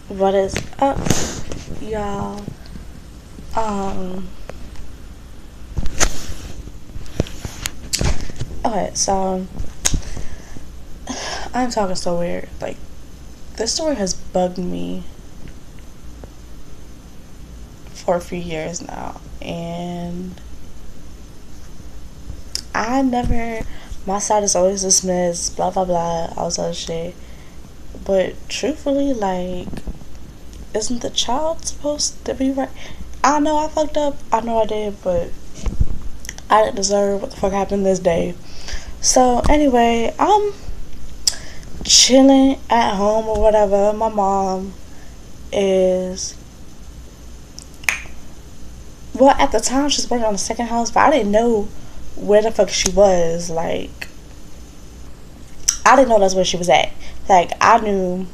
What is up, y'all? Um, okay, so I'm talking so weird. Like, this story has bugged me for a few years now, and I never, my side is always dismissed, blah blah blah, all this other shit. But truthfully, like, isn't the child supposed to be right? I know I fucked up. I know I did, but I didn't deserve what the fuck happened this day. So anyway, I'm chilling at home or whatever. My mom is, well, at the time she was working on the second house, but I didn't know where the fuck she was. Like, I didn't know that's where she was at. Like, I knew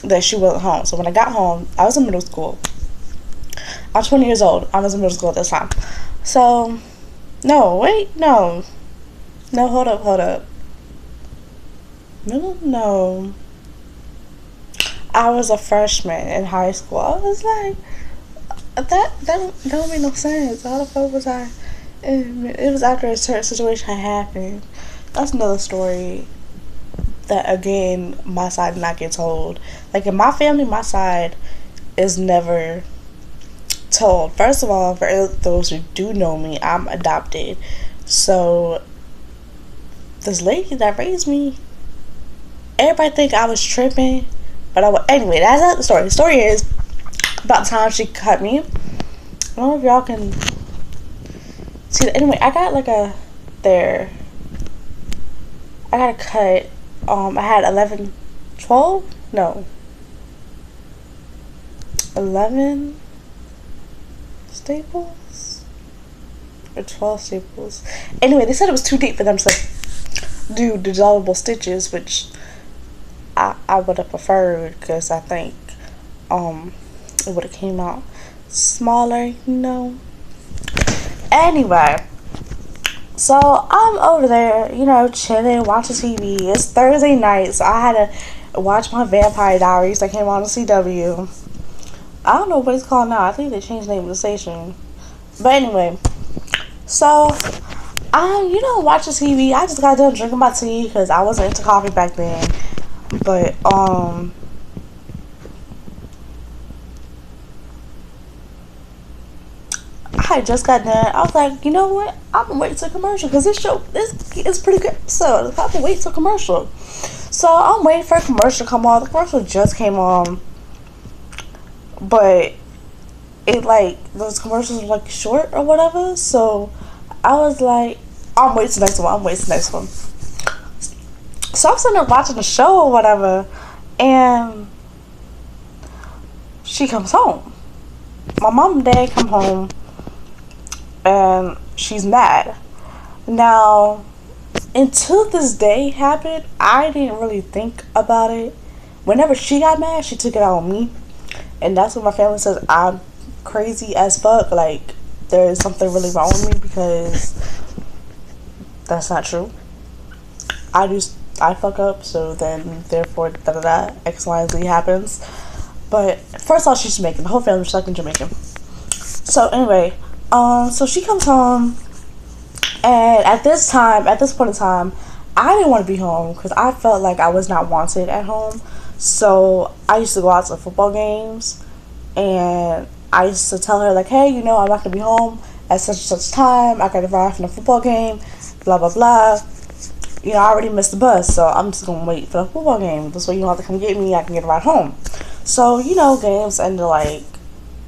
that she wasn't home. So when I got home, I was in middle school. I'm 20 years old. I was in middle school at this time. So, no, wait, no. No, hold up. No. I was a freshman in high school. I was like, that don't make no sense. How the fuck was I? It was after a certain situation had happened. That's another story that, again, my side did not get told. Like, in my family, my side is never told. First of all, for those who do know me, I'm adopted. So, this lady that raised me, everybody think I was tripping, but anyway, that's not the story. The story is about the time she cut me. I don't know if y'all can see that. Anyway, I got like a I got a cut. I had 11 staples or 12 staples. Anyway, they said it was too deep for them to do dissolvable stitches, which I would have preferred, because I think it would have came out smaller. Anyway, so I'm over there, chilling, watching TV. It's Thursday night, so I had to watch my Vampire Diaries that came on the CW. I don't know what it's called now. I think they changed the name of the station. But anyway, so I'm, watching TV. I just got done drinking my tea because I wasn't into coffee back then. But I just got done. I was like, you know what? I'm gonna wait till commercial because this show is pretty good. So I'm gonna wait till commercial. So I'm waiting for a commercial to come on. The commercial just came on, but those commercials were like short or whatever. So I was like, I'm waiting till the next one. So I'm sitting there watching the show or whatever, and she comes home. My mom and dad come home, and she's mad. Now, until this day happened, I didn't really think about it. Whenever she got mad, she took it out on me. And that's when my family says I'm crazy as fuck. Like, there is something really wrong with me, because that's not true. I fuck up, so then, therefore, X, Y, and Z happens. But, first of all, she's Jamaican. The whole family's like Jamaican. So, anyway, so she comes home, and at this point in time, I didn't want to be home because I felt like I was not wanted at home. So I used to go out to football games, and I used to tell her, like, hey, I'm not going to be home at such and such time. I got to arrive from the football game, blah, blah, blah. I already missed the bus, so I'm just going to wait for the football game. This way you don't have to come get me. I can get a ride home. So, games ended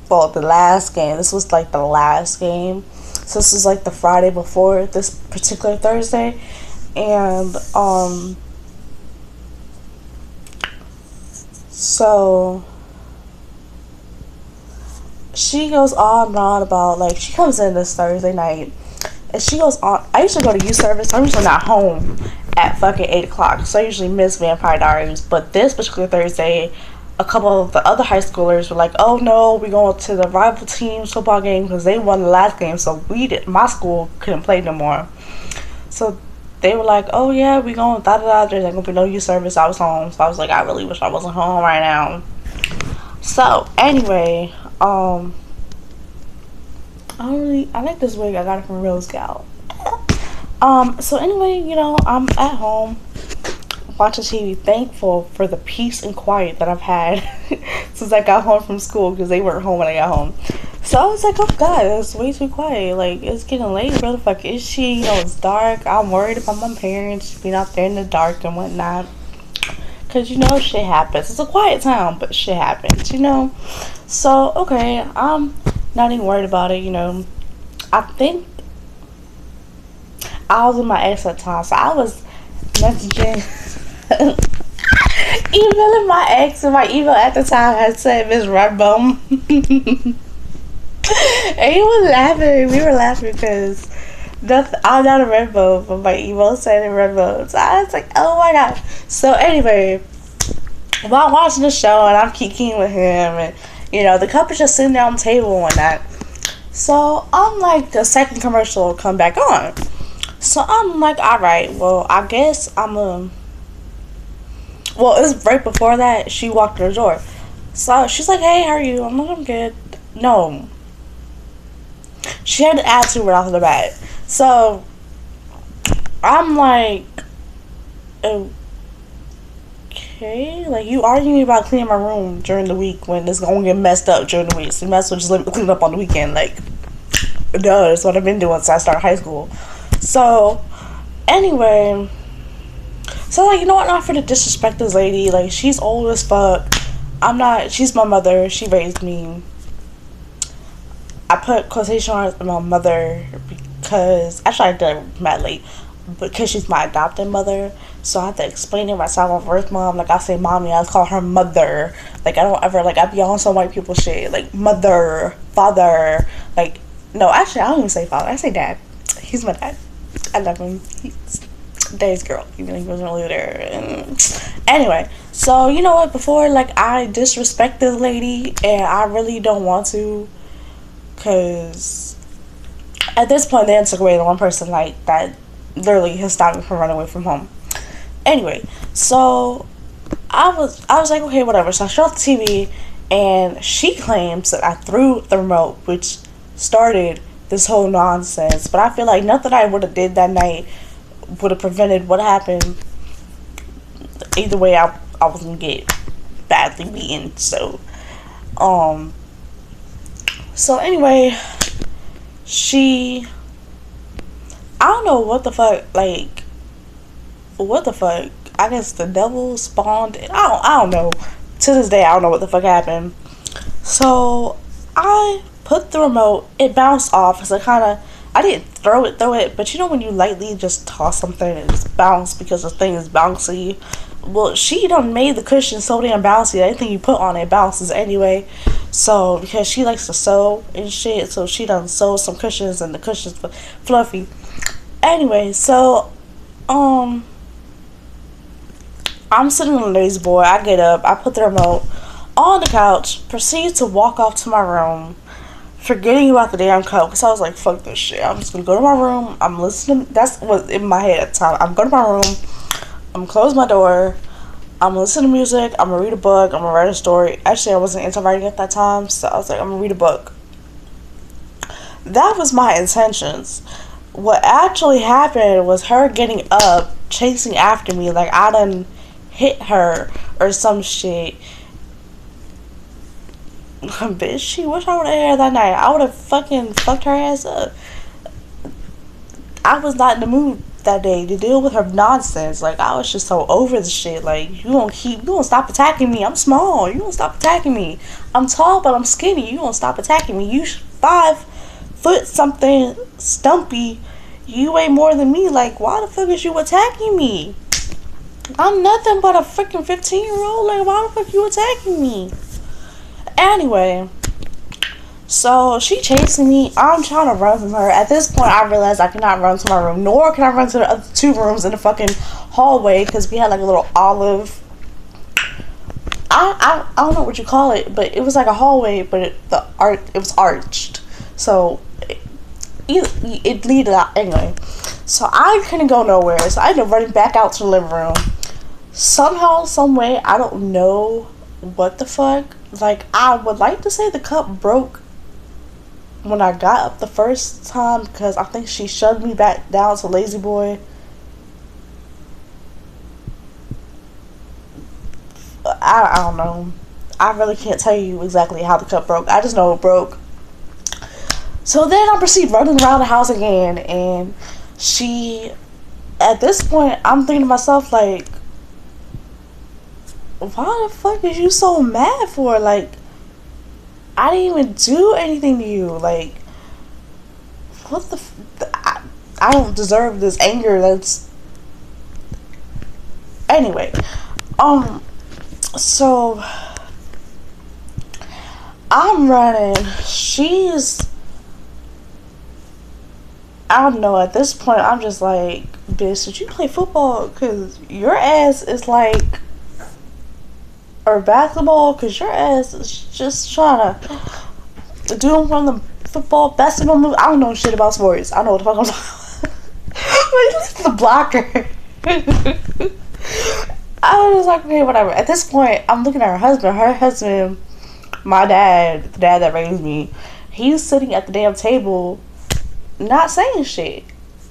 the last game. This was like the last game. So this was like the Friday before this particular Thursday. And, so she goes on and on about, she comes in this Thursday night, and she goes on. I usually go to youth service. I'm usually not home at fucking 8 o'clock. So I usually miss Vampire Diaries. But this particular Thursday, a couple of the other high schoolers were like, oh no, we're going to the rival team's football game because they won the last game, so my school couldn't play no more. So they were like, oh yeah, we going da da da. There's not gonna be no youth service. I was home, so I was like, I really wish I wasn't home right now. So anyway, I like this wig. I got it from Rose Gal. So anyway, I'm at home watching TV, thankful for the peace and quiet that I've had since I got home from school, because they weren't home when I got home. So I was like, oh god, it's way too quiet. Like, it's getting late. Where the fuck is she? It's dark. I'm worried about my parents being out there in the dark and whatnot. Because, shit happens. It's a quiet town, but shit happens, So, okay, I'm not even worried about it, I think I was with my ex at the time, so I was messaging, emailing my ex, and my email at the time had said Miss Redbone. And he was laughing. We were laughing because I'm not a Redbone, but my email said a Redbone. So I was like, oh my god. So anyway, while I'm watching the show and I'm kikiing with him, and the couple's just sitting there on the table and whatnot. So I'm like, the second commercial will come back on. So I'm like, alright, well, I guess well, it was right before that, she walked through the door. So she's like, hey, how are you? I'm like, I'm good. No. She had an attitude right off the bat. So I'm like, okay, like, you arguing about cleaning my room during the week when it's gonna get messed up during the week. So you might as well just let me clean up on the weekend. Like, no, that's what I've been doing since I started high school. So, anyway, so like, I'm not for to disrespect this lady. Like, she's old as fuck. She's my mother. She raised me. I put quotation marks on my mother because, actually I did it mad late, because she's my adopted mother. So I have to explain it myself. My birth mom, like, I say mommy, I call her mother. Like, I don't ever, like, I be on some white people shit. Like, mother, father. Like, no, actually, I don't even say father. I say dad. He's my dad. I love him. He's Daddy's girl, even though he wasn't really there. Anyway, so you know what? Before, like, I disrespect this lady, and I really don't want to, because at this point, they took away the one person, like, that literally has stopped me from running away from home. Anyway, so I was like, okay, whatever. So I shut off the TV, and she claims that I threw the remote, which started this whole nonsense. But I feel like nothing I would have did that night would have prevented what happened. Either way, I was gonna get badly beaten. So anyway, I don't know what the fuck, like, what the fuck, I guess the devil spawned. I don't know. To this day, I don't know what the fuck happened. So I put the remote, it bounced off. So I didn't throw it, but when you lightly just toss something and it's bounced because the thing is bouncy. Well, she done made the cushion so damn bouncy that anything you put on it bounces anyway. So, because she likes to sew and shit, so she done sewed some cushions and the cushions fluffy. Anyway, so, I'm sitting on the lazy boy. I get up, I put the remote on the couch, proceed to walk off to my room, forgetting about the damn coat, because I was like, fuck this shit. I'm just gonna go to my room. I'm listening. That's what in my head at the time. I'm going to my room. I'm gonna close my door. I'm gonna listen to music. I'm gonna read a book. I'm gonna write a story. Actually, I wasn't into writing at that time, so I was like, I'm gonna read a book. That was my intentions. What actually happened was her getting up, chasing after me like I done hit her or some shit. Bitch, she wish I would have had that night. I would have fucking fucked her ass up. I was not in the mood that day to deal with her nonsense. Like, I was just so over the shit. Like, you gonna stop attacking me. I'm small. You gonna stop attacking me. I'm tall, but I'm skinny. You gonna stop attacking me. You 5 foot something stumpy. You weigh more than me. Like, why the fuck is you attacking me? I'm nothing but a freaking 15-year-old. Like, why the fuck you attacking me? Anyway, so she chasing me. I'm trying to run from her. At this point, I realized I cannot run to my room, nor can I run to the other 2 rooms in the fucking hallway, because we had like a little olive. I don't know what you call it, but it was like a hallway, but it was arched, so it leaded out anyway. So I couldn't go nowhere. So I ended up running back out to the living room. Somehow, some way, I don't know what the fuck. Like, I would like to say the cup broke when I got up the first time, because I think she shoved me back down to Lazy Boy. I don't know. I really can't tell you exactly how the cup broke. I just know it broke. So then I proceed running around the house again, and she, at this point, I'm thinking to myself, like, why the fuck is you so mad for? Like, I didn't even do anything to you. Like, what the I don't deserve this anger. That's anyway. So I'm running. I don't know, at this point I'm just like, bitch, did you play football? Cause your ass is like, or basketball, cause your ass is just trying to do them from the football, basketball move. I don't know shit about sports. I know what the fuck I'm talking about. But the blocker. I was like, okay, whatever. At this point, I'm looking at her husband. Her husband, my dad, the dad that raised me, he's sitting at the damn table, not saying shit.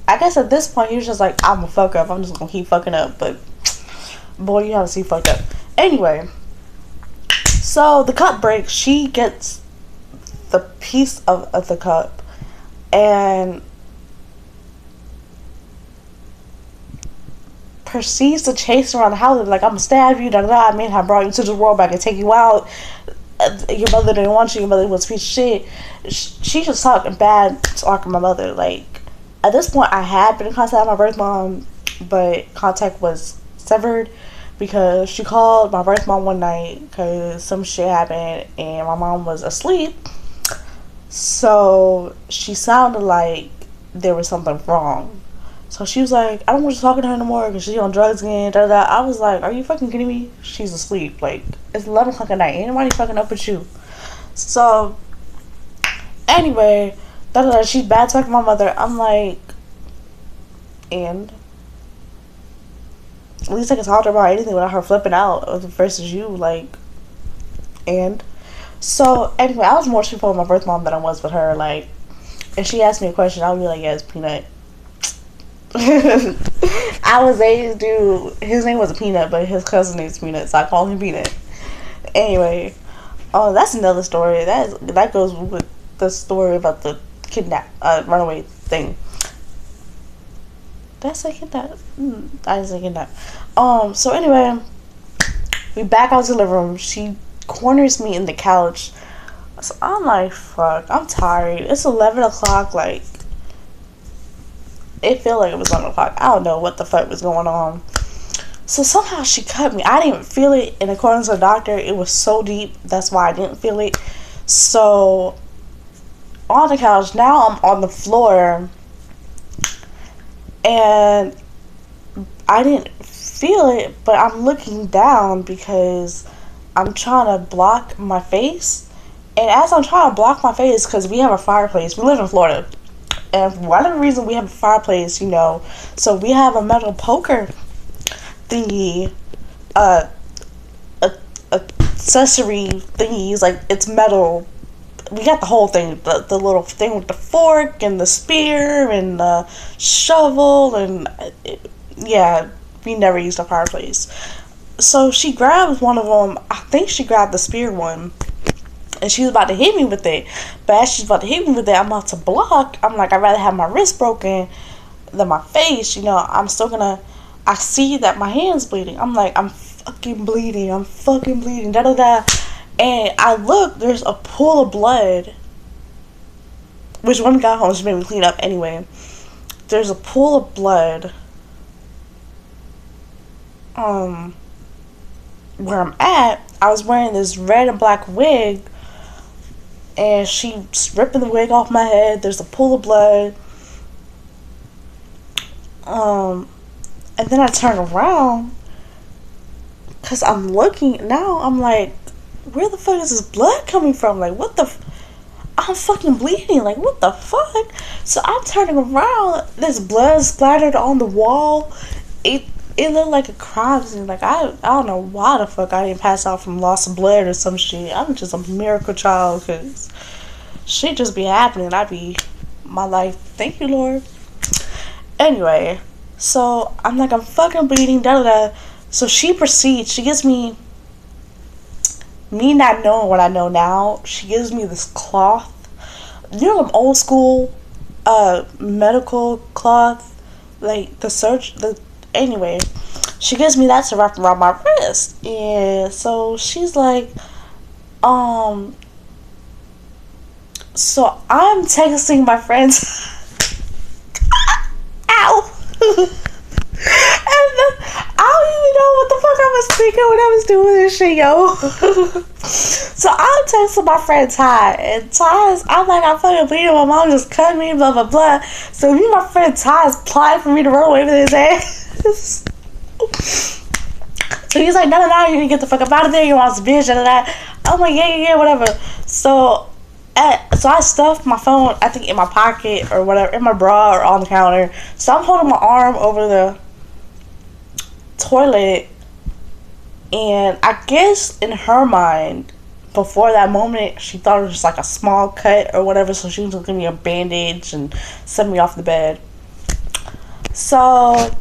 I guess at this point, he was just like, I'm gonna fuck up. I'm just gonna keep fucking up. But, boy, you have to see fucked up. Anyway, so the cup breaks. She gets the piece of the cup, and proceeds to chase around the house, like, I'm gonna stab you, da da da. I mean, I brought you to the world, but I can take you out. Your mother didn't want you. Your mother was a piece of shit. She just talking bad, talking my mother. Like, at this point, I had been in contact with my birth mom, but contact was severed because she called my birth mom one night because some shit happened and my mom was asleep. So she sounded like there was something wrong. So she was like, I don't want you talking to her no more because she's on drugs again. Da, da, da. I was like, are you fucking kidding me? She's asleep. Like, it's 11 o'clock at night. Ain't nobody fucking up with you. So, anyway, da, da, da. She's bad talking my mother. I'm like, and at least I can talk to her about anything without her flipping out versus you. Like, and so, anyway, I was more truthful with my birth mom than I was with her. Like, if she asked me a question, I would be like, yes, Peanut. I was a dude. His name was Peanut, but his cousin name's Peanut, so I call him Peanut. Anyway, that's another story. That goes with the story about the runaway thing. Did I say kidnap? I didn't say kidnap. So anyway, we back out to the living room. She corners me in the couch. So I'm like, fuck, I'm tired. It's 11 o'clock, like, it felt like it was 11 o'clock. I don't know what the fuck was going on. So somehow she cut me. I didn't even feel it. And according to the doctor, it was so deep. That's why I didn't feel it. So on the couch, now I'm on the floor. And I didn't feel it, but I'm looking down because I'm trying to block my face. And as I'm trying to block my face, because we have a fireplace. We live in Florida. And for whatever reason, we have a fireplace, you know. So we have a metal poker thingy, accessory thingies. Like, it's metal. We got the whole thing. The little thing with the fork and the spear and the shovel. And, yeah, we never used a fireplace. So she grabbed one of them. I think she grabbed the spear one. And she was about to hit me with it. But as she's about to hit me with it, I'm about to block. I'm like, I'd rather have my wrist broken than my face. You know, I'm still gonna... I see that my hand's bleeding. I'm like, I'm fucking bleeding. I'm fucking bleeding. Da da da. And I look, there's a pool of blood. Which when we got home, she made me clean up anyway. There's a pool of blood. Where I'm at, I was wearing this red and black wig. And she's ripping the wig off my head. There's a pool of blood. And then I turn around. Because I'm looking. Now I'm like, where the fuck is this blood coming from? Like, what the I'm fucking bleeding. Like, what the fuck? So I'm turning around. There's blood splattered on the wall. It it looked like a crime scene. Like, I don't know why the fuck I didn't pass out from loss of blood or some shit. I'm just a miracle child, because shit just be happening. I be my life. Thank you, Lord. Anyway, so I'm like, I'm fucking bleeding. Da da da. So she proceeds. She gives me not knowing what I know now, she gives me this cloth. You know, them old school medical cloth, like anyway, she gives me that to wrap around my wrist. And so she's like, so I'm texting my friends. Ow. And I don't even know what the fuck I was thinking when I was doing this shit, yo. So I'm texting my friend Ty, and I'm like, I'm fucking bleeding, my mom just cut me, blah blah blah. So me and my friend Ty is plotting for me to run away with his ass. So he's like, no, you need to get the fuck up out of there, you want some bitch, da. I'm like, yeah, whatever. So I stuffed my phone, I think, in my pocket or whatever, in my bra or on the counter. So I'm holding my arm over the toilet, and I guess in her mind, before that moment, she thought it was just like a small cut or whatever, so she was gonna give me a bandage and send me off the bed. So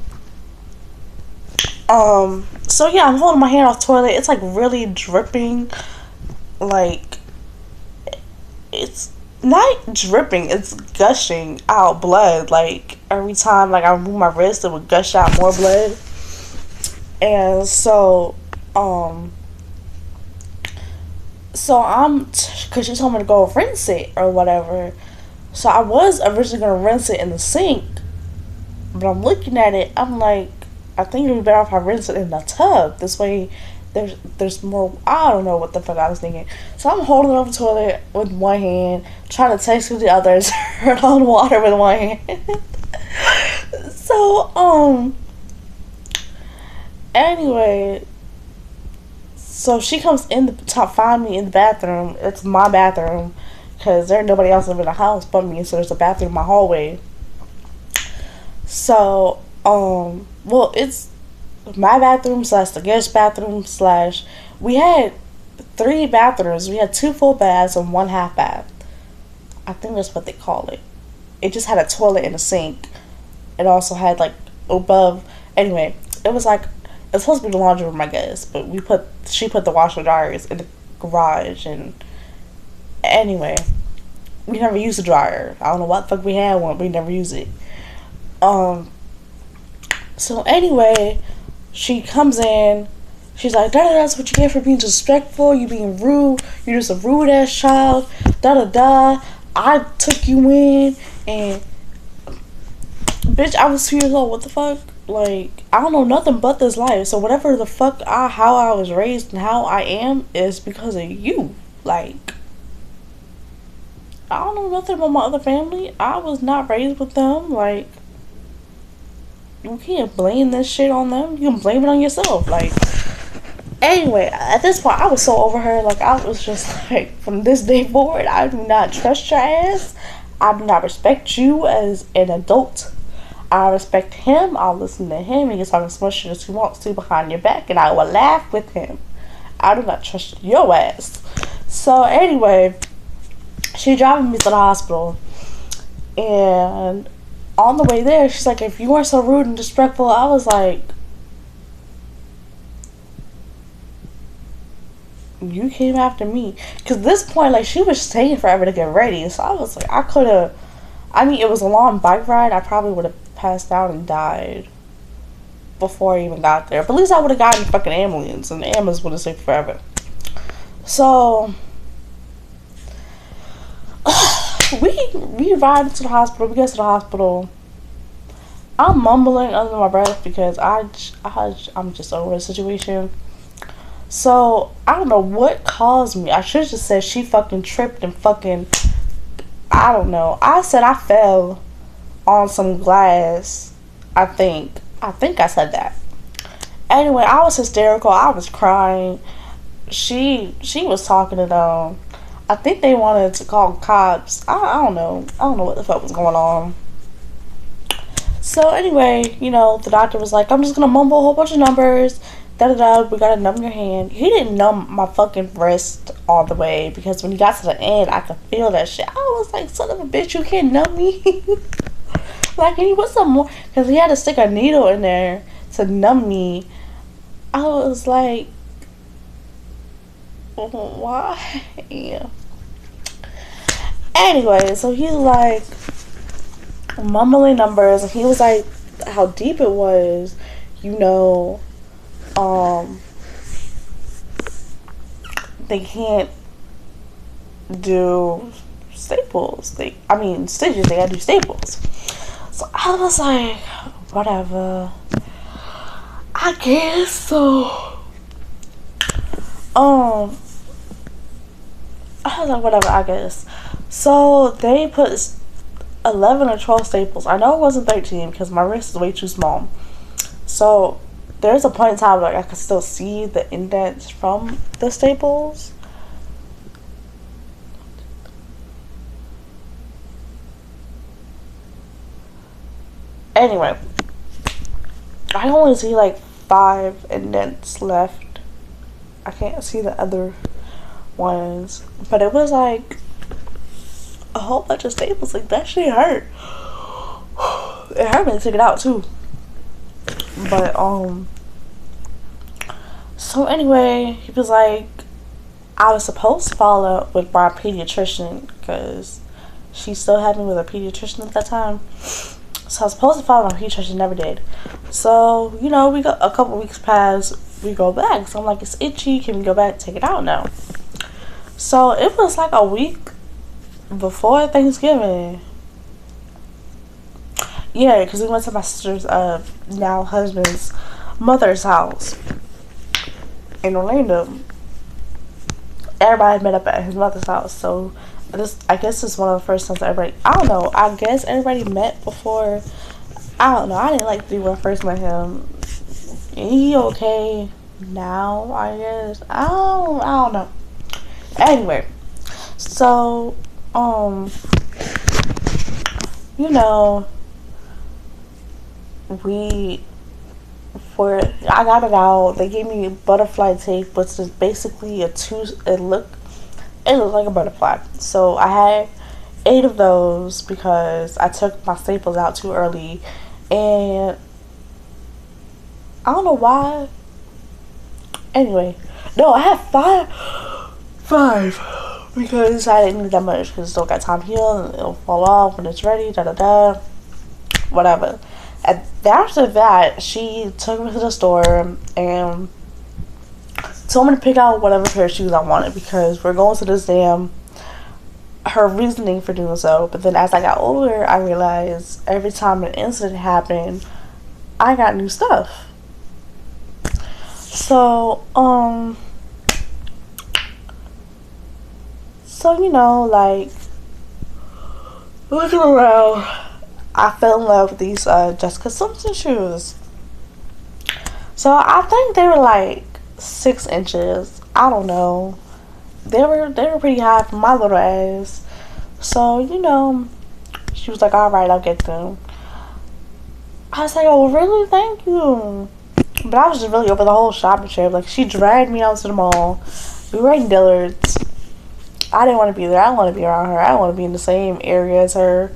yeah, I'm holding my hand off the toilet. It's like really dripping. Like, it's not dripping, it's gushing out blood. Like, every time like I move my wrist, it would gush out more blood. And so because she told me to go rinse it or whatever. So I was originally gonna rinse it in the sink, but I'm looking at it, I'm like, I think it would be better if I rinse it in the tub. This way there's more. I don't know what the fuck I was thinking. So I'm holding it over the toilet with one hand, trying to text with the other, turn on water with one hand. So anyway, so she comes in to find me in the bathroom. It's my bathroom, because there's nobody else in the house but me, so there's a bathroom in my hallway. So well, it's my bathroom / the guest bathroom / we had 3 bathrooms. We had 2 full baths and 1 half bath. I think that's what they call it. It just had a toilet and a sink. It also had like above. Anyway, it was like, it's supposed to be the laundry room, I guess, but she put the washer dryers in the garage. And anyway, we never used a dryer. I don't know what the fuck we had one, but we never used it. So anyway, she comes in. She's like, that's what you get for being disrespectful. You being rude. You're just a rude ass child. I took you in, and bitch, I was 2 years old. What the fuck? Like, I don't know nothing but this life. So whatever the fuck how I was raised and how I am is because of you. Like, I don't know nothing about my other family. I was not raised with them. Like, you can't blame this shit on them. You can blame it on yourself. Like, anyway, at this point, I was so over her. Like, I was just like, from this day forward, I do not trust your ass. I do not respect you as an adult. I respect him. I'll listen to him. He can talk as much shit as he wants to behind your back, and I will laugh with him. I do not trust your ass. So anyway, she driving me to the hospital, and on the way there, she's like, if you weren't so rude and disrespectful, I was like, you came after me. Because at this point, like, she was taking forever to get ready. So I was like, it was a long bike ride. I probably would have passed out and died before I even got there. But at least I would have gotten a fucking ambulance, and the ambulance would have taken forever. So we ride to the hospital. We get to the hospital. I'm mumbling under my breath because I'm just over the situation. So I don't know what caused me. I should have just said she fucking tripped and fucking, I don't know. I said I fell on some glass. I think I said that. Anyway, I was hysterical. I was crying. She was talking to them. I think they wanted to call cops. I don't know. I don't know what the fuck was going on. So anyway, you know, the doctor was like, I'm just gonna mumble a whole bunch of numbers. Da da da. We gotta numb your hand. He didn't numb my fucking wrist all the way because when he got to the end, I could feel that shit. I was like, son of a bitch, you can't numb me. Like, can you put some more? Because he had to stick a needle in there to numb me. I was like, why? Anyway, so he's like mumbling numbers, and he was like, how deep it was, you know. They can't do staples. Stitches. They gotta do staples. So I was like, whatever. I guess so. I was like, whatever, I guess. So they put 11 or 12 staples. I know it wasn't 13 because my wrist is way too small. So there's a point in time like I could still see the indents from the staples. Anyway, I only see like 5 indents left. I can't see the other ones, but it was like a whole bunch of staples. Like, that shit hurt. It hurt me to take it out too. But so anyway, he was like, I was supposed to follow up with my pediatrician because she still had me with a pediatrician at that time. So I was supposed to follow my pediatrician, never did. So, you know, we got a couple weeks past, we go back. So I'm like, it's itchy, can we go back and take it out now? So it was like a week before Thanksgiving. Yeah, because we went to my sister's now husband's mother's house in Orlando. Everybody met up at his mother's house. So I guess it's one of the first times everybody, I don't know, I guess everybody met before. I don't know, I didn't like to when I first met him. He okay now, I guess. I don't know. Anyway, so you know, I got it out. They gave me butterfly tape, which is basically it looked like a butterfly. So I had 8 of those because I took my staples out too early, and I don't know why. Anyway, no, I had 5 because I didn't need that much because it still got time to heal and it'll fall off when it's ready. Da da da, whatever. And after that, she took me to the store and told me to pick out whatever pair of shoes I wanted because we're going to this damn. Her reasoning for doing so, but then as I got older, I realized every time an incident happened, I got new stuff. So you know, like, looking around, I fell in love with these Jessica Simpson shoes. So I think they were like 6 inches. I don't know. They were pretty high for my little ass. So, you know, she was like, alright, I'll get them. I was like, oh, really? Thank you. But I was just really over the whole shopping trip. Like, she dragged me out to the mall. We were in Dillard's. I didn't want to be there. I didn't want to be around her. I didn't want to be in the same area as her.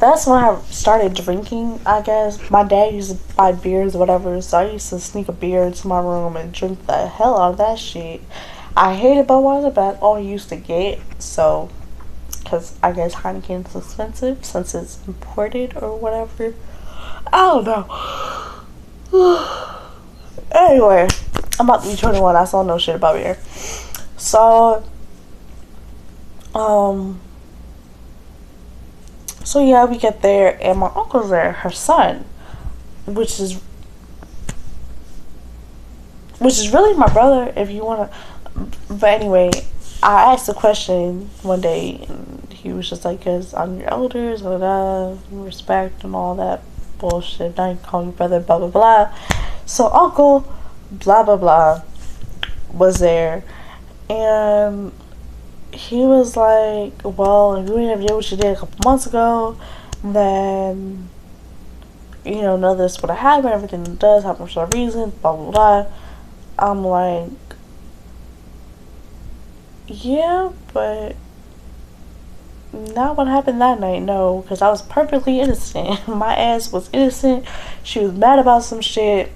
That's when I started drinking, I guess. My dad used to buy beers or whatever, so I used to sneak a beer into my room and drink the hell out of that shit. I hated Budweiser, but that's all I used to get, so, because I guess Heineken's expensive since it's imported or whatever. I don't know. Anyway, I'm about to be 21. I saw no shit about beer. So, so yeah, we get there and my uncle's there, her son, which is really my brother if you wanna. But anyway, I asked a question one day and he was just like, "Cause I'm your elders, blah, blah, blah, respect and all that bullshit. Now you call me brother, blah blah blah." So uncle, blah blah blah. was there, and he was like, well, if you didn't do what you did a couple months ago, then, you know, none of this would have happened. Everything does happen for some reason, blah, blah, blah. I'm like, yeah, but not what happened that night, no, because I was perfectly innocent. My ass was innocent. She was mad about some shit.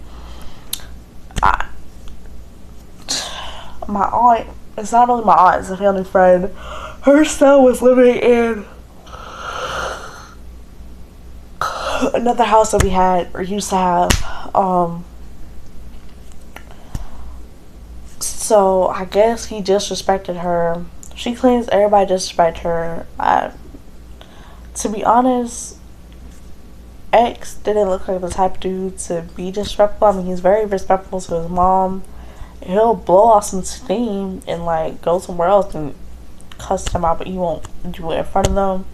My aunt, it's not really my aunt, it's a family friend. Her son was living in another house that we had or used to have. So I guess he disrespected her. She claims everybody disrespected her. To be honest, X didn't look like the type of dude to be disrespectful. I mean, he's very respectful to his mom. He'll blow off some steam and like go somewhere else and cuss them out, but he won't do it in front of them.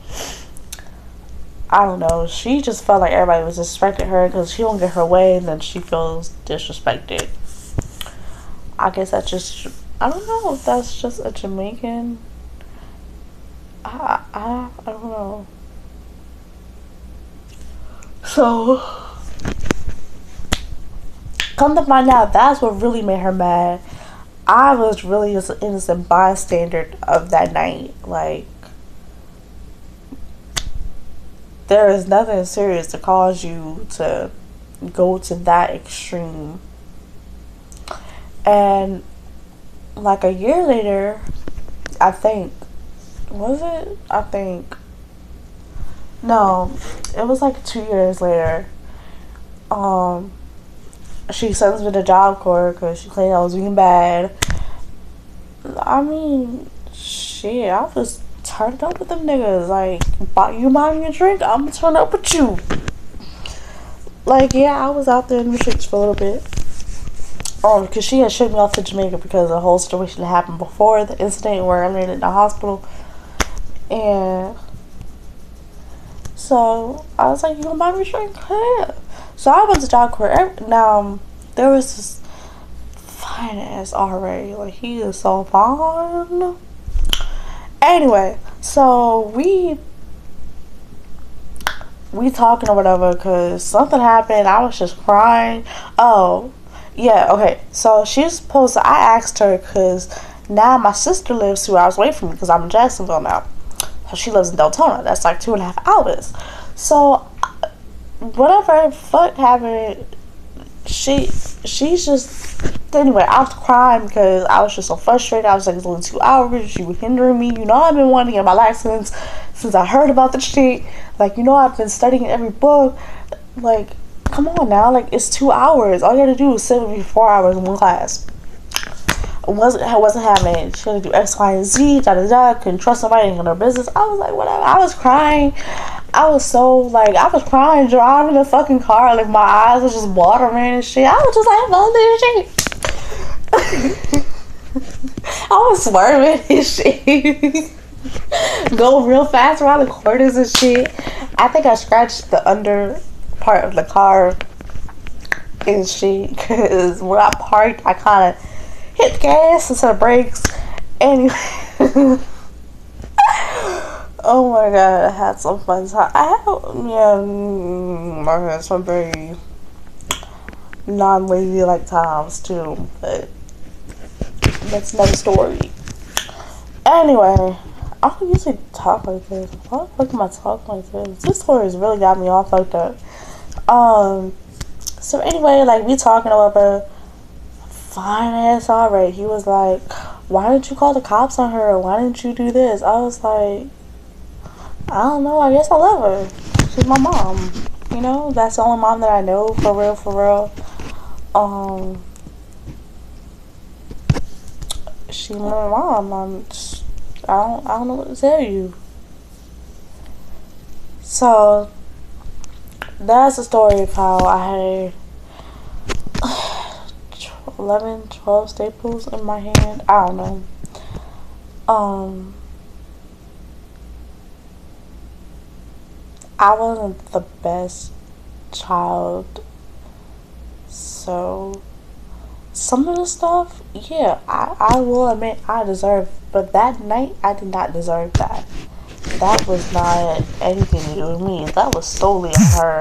I don't know. She just felt like everybody was disrespecting her because she don't get her way, and then she feels disrespected. I guess that's just, I don't know if that's just a Jamaican. I don't know. So, come to find out, that's what really made her mad. I was really just an innocent bystander of that night. Like, there is nothing serious to cause you to go to that extreme. And like a year later, I think, was it? I think, no, it was like 2 years later. She sends me to Job Corps because she claimed I was being bad. I mean, shit, I was turning up with them niggas. Like, you buy me a drink, I'm gonna turn up with you. Like, yeah, I was out there in the streets for a little bit. Because she had shipped me off to Jamaica because the whole situation happened before the incident where I landed in the hospital. And so I was like, you gonna buy me a drink? Yeah. So I went to Job Corps. Now, there was this fine ass RA. Like, he is so fine. Anyway, so we talking or whatever because something happened. I was just crying. Oh, yeah, okay. So she was supposed to, I asked her because now my sister lives 2 hours away from me because I'm in Jacksonville now. So she lives in Deltona. That's like 2.5 hours. So whatever fuck happened, she's just, anyway, I was crying because I was just so frustrated. I was like, it's only 2 hours. She was hindering me. You know, I've been wanting to get my license since I heard about the shit. Like, you know, I've been studying every book. Like, come on now. Like, it's 2 hours. All you gotta do is sit with me 4 hours in one class. I wasn't having it. She had to do X, Y, and Z, da da da. Couldn't trust somebody in their business. I was like, whatever. I was crying. I was so, like, I was crying driving the fucking car. Like, my eyes were just watering and shit. I was just like, fuck this shit. I was swerving and shit. Go real fast around the corners and shit. I think I scratched the under part of the car and shit. Because when I parked, I kind of hit the gas instead of brakes. Anyway. Oh my god, I had some fun time. I had some very non-lady-like times too, but that's another story. Anyway, I don't usually talk like this. Why the fuck am I talking like this? This story has really got me all fucked up. So anyway, like, we talking over fine ass alright. He was like, why didn't you call the cops on her? Why didn't you do this? I was like, I don't know, I guess I love her. She's my mom. You know, that's the only mom that I know, for real, for real. She's my mom. I don't know what to tell you. So that's the story of how I had 12 staples in my hand. I don't know. I wasn't the best child, so some of the stuff, yeah, I will admit I deserve, but that night I did not deserve that. That was not anything to do with me. That was solely on her.